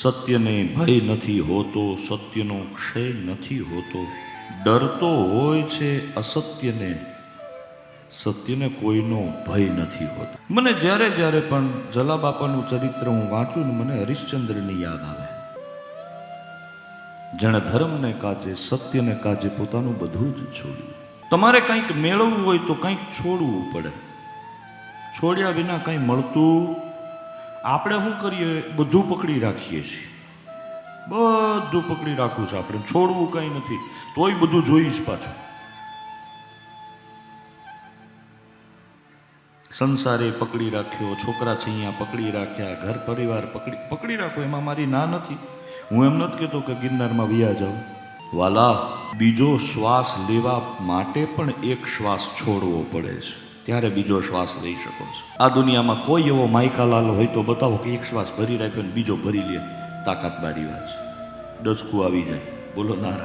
સત્યને ભય નથી હોતો, સત્યનો ક્ષય નથી હોતો. ડરતો હોય છે અસત્યને, સત્યને કોઈનો ભય નથી હોતો. મને જ્યારે જ્યારે પણ જલાબાપાનું ચરિત્ર હું વાંચું ને મને હરિશ્ચંદ્રની યાદ આવે. જેણે ધર્મને કાજે સત્યને કાજે પોતાનું બધું જ છોડ્યું. તમારે કંઈક મેળવવું હોય તો કંઈક છોડવું પડે. છોડ્યા વિના કંઈ મળતું. આપણે શું કરીએ? બધું પકડી રાખીએ છીએ. બધું પકડી રાખવું છે આપણે, છોડવું કંઈ નથી. તોય બધું જોઈશ પાછું. સંસારે પકડી રાખ્યો, છોકરા છે અહીંયા પકડી રાખ્યા, ઘર પરિવાર પકડી રાખો. એમાં મારી ના નથી. હું એમ નથી કહેતો કે ગિરનારમાં વિયા જાઓ. વાલા, બીજો શ્વાસ લેવા માટે પણ એક શ્વાસ છોડવો પડે છે, ત્યારે બીજો શ્વાસ લઈ શકો છો. આ દુનિયામાં કોઈ એવો માયકાલાલ હોય તો બતાવો કે એક શ્વાસ ભરી રાખ્યો ને બીજો ભરી લે. તાકાત બારી વાત છે. ડસકું આવી જાય. બોલો નારાયણ.